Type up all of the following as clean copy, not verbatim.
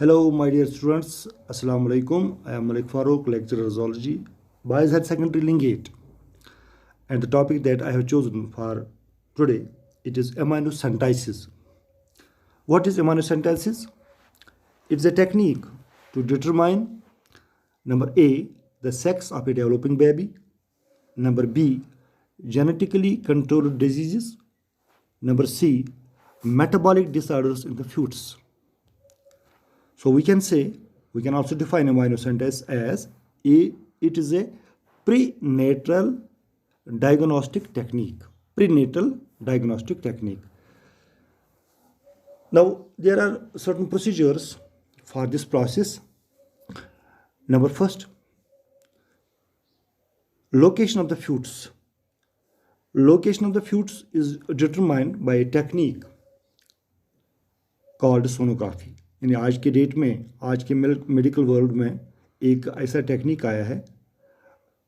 Hello, my dear students. Assalamu alaikum. I am Malik Farouk, lecturer of zoology, Boys Head Secondary Lingate. And the topic that I have chosen for today, it is amniocentesis. What is amniocentesis? It's a technique to determine number A, the sex of a developing baby, number B, genetically controlled diseases, number C, metabolic disorders in the fetus. So we can also define amniocentesis as it is a prenatal diagnostic technique. Prenatal diagnostic technique. Now, there are certain procedures for this process. Number first, location of the fetus. Location of the fetus is determined by a technique called sonography. यानी आज के date में, आज के medical world में एक ऐसा technique आया है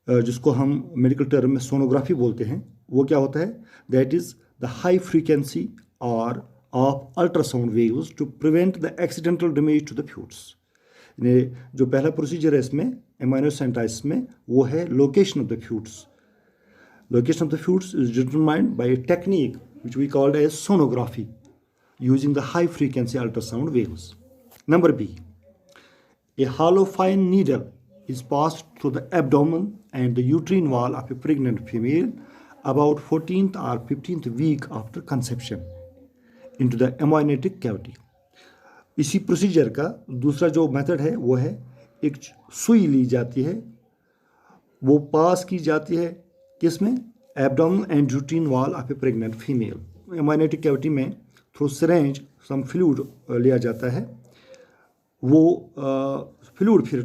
जिसको हम मेडिकल टर्म में सोनोग्राफी बोलते हैं. वो क्या होता है? That is the high frequency और of ultrasound waves to prevent the accidental damage to the foetus. जो पहला प्रोसीजर है इसमें amniocentesis में, वो है location of the foetus. Location of the fetus is determined by a technique which we called as sonography using the high frequency ultrasound waves. Number B, a hollow fine needle is passed through the abdomen and the uterine wall of a pregnant female about 14th or 15th week after conception into the amniotic cavity. इसी procedure का दूसरा जो method है वो है एक सुई ली जाती है, वो पास की जाती है किसमें? Abdomen and uterine wall of A pregnant female. Amniotic cavity में थ्रू सिरेंज सम फ्लूइड लिया जाता है, वो फ्लूइड फिर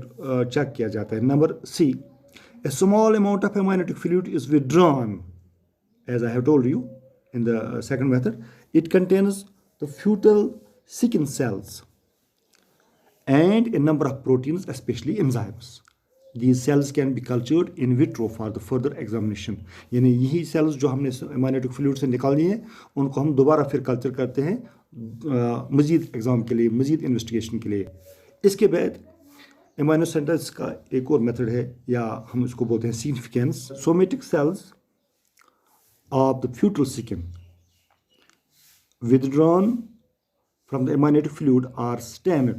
चेक किया जाता है. Number C, a small amount of amniotic fluid is withdrawn as I have told you in the second method. It contains the foetal skin cells and a number of proteins, especially enzymes. These cells can be cultured in vitro for the further examination. यानी यही sales जो हमने amniotic fluid से निकाल लिए उनको हम दोबारा फिर कल्चर करते हैं मज़ीद एग्ज़ाम के लिए, मज़ीद इन्वेस्टिगेशन के लिए. इसके बाद amniocentesis का एक और मेथड है, या हम इसको बोलते हैं significance. Somatic cells of the foetal skin withdrawn from the amniotic fluid are stained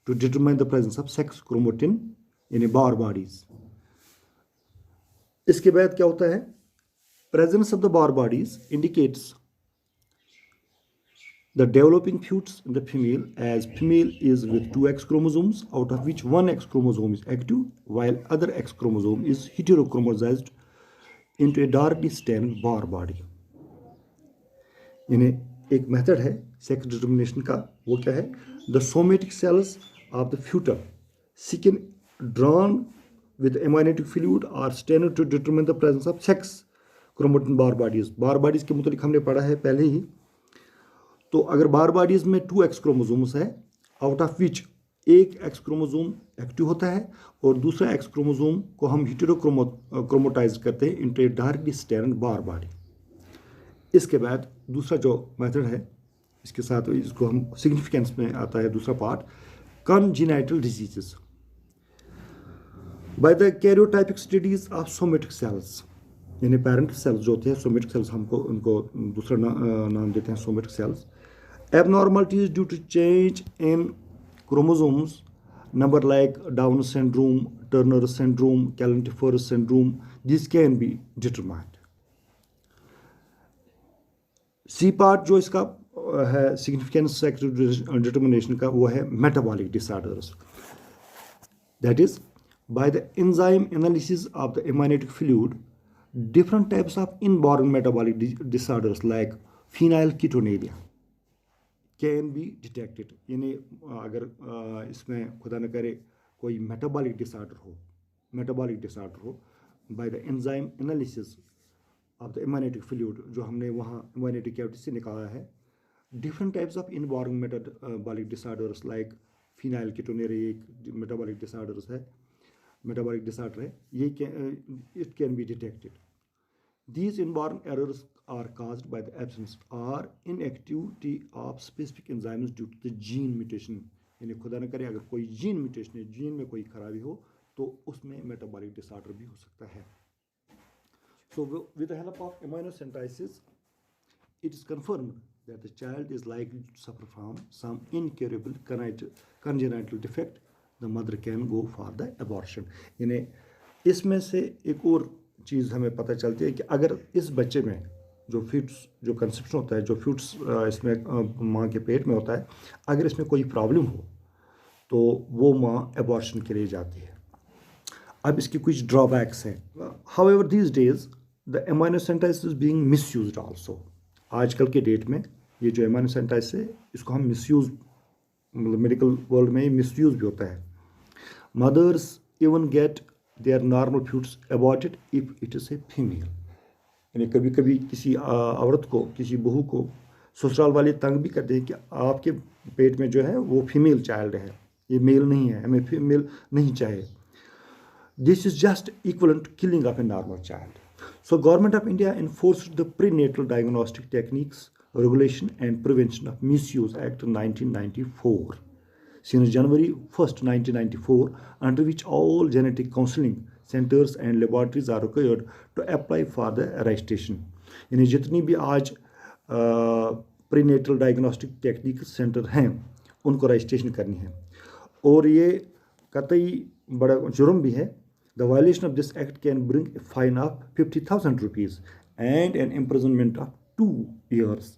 to determine the presence of sex chromatin in a bar bodies. इसके बाद क्या होता है? Presence of the bar bodies indicates the developing fetus in the female, as female is with 2 X chromosomes, out of which 1 X chromosome is active while other X chromosome is heterochromosized into a darkly stained bar body. यानी एक method है sex determination का, वो क्या है? The somatic cells of the fetal skin drawn with amniotic fluid are stained to determine the presence of sex chromatin bar bodies. Bar bodies के मुतालिक हमने पढ़ा है पहले ही. तो अगर बार बॉडीज़ में 2 X क्रोमोसोम्स है, आउट ऑफ विच एक X क्रोमोसोम एक्टिव होता है और दूसरा X क्रोमोसोम को हम हेटेरोक्रोमोटाइज करते हैं इंटू ए डार्कली स्टेन्ड बार बॉडी. इसके बाद दूसरा जो मेथड है, इसके साथ इसको हम सिग्निफिकेंस में आता है दूसरा part, congenital diseases by the karyotypic studies of somatic cells. यानी पेरेंट सेल्स जो होते हैं सोमेटिक सेल्स, हमको उनको दूसरा नाम देते हैं somatic cells. Abnormalities due to change in chromosomes number like Down syndrome, Turner syndrome, Klinefelter's syndrome, this can be determined. C part जो इसका है सिग्निफिकेंस सेक्स डिटर्मिनेशन का, वो है metabolic disorders. That is by the enzyme analysis of the amniotic fluid different types of inborn metabolic disorders like phenylketonuria can be detected. यानी अगर इसमें खुदा न करे कोई मेटाबॉलिक डिसऑर्डर हो by the enzyme analysis of the amniotic fluid, जो हमने वहाँ amniotic cavity से निकाला है, different types of inborn metabolic disorders like phenylketonuria एक metabolic disorder है, ये it can be detected. These inborn errors are caused by the absence or inactivity of specific enzymes due to the gene mutation. यानी खुदा न करे अगर कोई gene mutation है, जीन में कोई खराबी हो तो उसमें मेटाबॉलिक डिसऑर्डर भी हो सकता है। So with the help of immunosynthesis, it is confirmed that the child is likely to suffer from some incurable congenital defect. The mother can go for the abortion. यानी इसमें से एक और चीज़ हमें पता चलती है कि अगर इस बच्चे में जो फीट्स जो कंसेप्शन होता है, जो फीट्स इसमें माँ के पेट में होता है, अगर इसमें कोई प्रॉब्लम हो तो वो माँ एबॉर्शन के लिए जाती है। अब इसकी कुछ ड्रॉबैक्स हैं। However these days the amniocentesis is being misused also. आजकल के डेट में ये जो इम्यूनोसेंटाइसिस है इसको हम मिसयूज, मतलब मेडिकल वर्ल्ड में मिसयूज भी होता है। Mothers even get their normal foetus aborted if it is a female. यानी कभी कभी किसी औरत को, किसी बहू को ससुराल वाले तंग भी करते हैं कि आपके पेट में जो है वो फीमेल चाइल्ड है, ये मेल नहीं है, हमें फीमेल नहीं चाहिए। This is just equivalent to killing of a normal child. So Government of India enforced the Prenatal Diagnostic Techniques Regulation and Prevention of Misuse Act 1994 since January 1st, 1994, under which all genetic counseling centers and laboratories are required to apply for the registration. यानी जितनी भी आज prenatal diagnostic technique centre हैं उनको registration करनी है, और ये कतई बड़ा जुर्म भी है। The violation of this act can bring a fine of 50,000 rupees and an imprisonment of 2 years.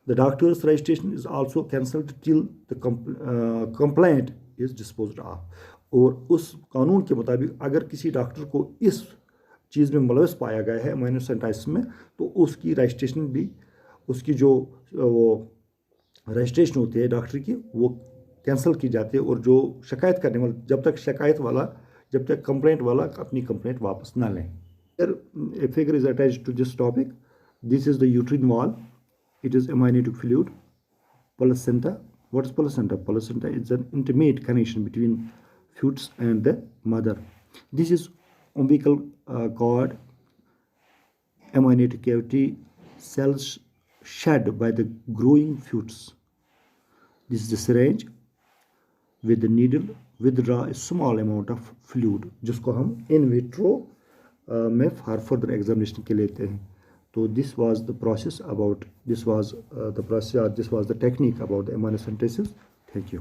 The doctor's registration is also cancelled till the complaint is disposed of. और उस कानून के मुताबिक अगर किसी डॉक्टर को इस चीज़ में मुलविस पाया गया है इम्यूनोसेंटाइसिस में, तो उसकी रजिस्ट्रेशन भी, उसकी जो वो रजिस्ट्रेशन होती है डॉक्टर की, वो कैंसिल की जाती है। और जो शिकायत करने वाला जब तक कंप्लेंट वाला अपनी कंप्लेंट वापस ना लें। A figure is attached to this topic. This is the uterine wall. It is amniotic fluid. Placenta. What is placenta? Placenta is an intimate connection between fetus and the mother. This is umbilical cord, amniotic cavity, cells shed by the growing fetus. This is the syringe. With the needle withdraw a small amount of fluid, जिसको हम in vitro में for further examination के लेते हैं। तो this was the process about, this was the technique about the amniocentesis. Thank you.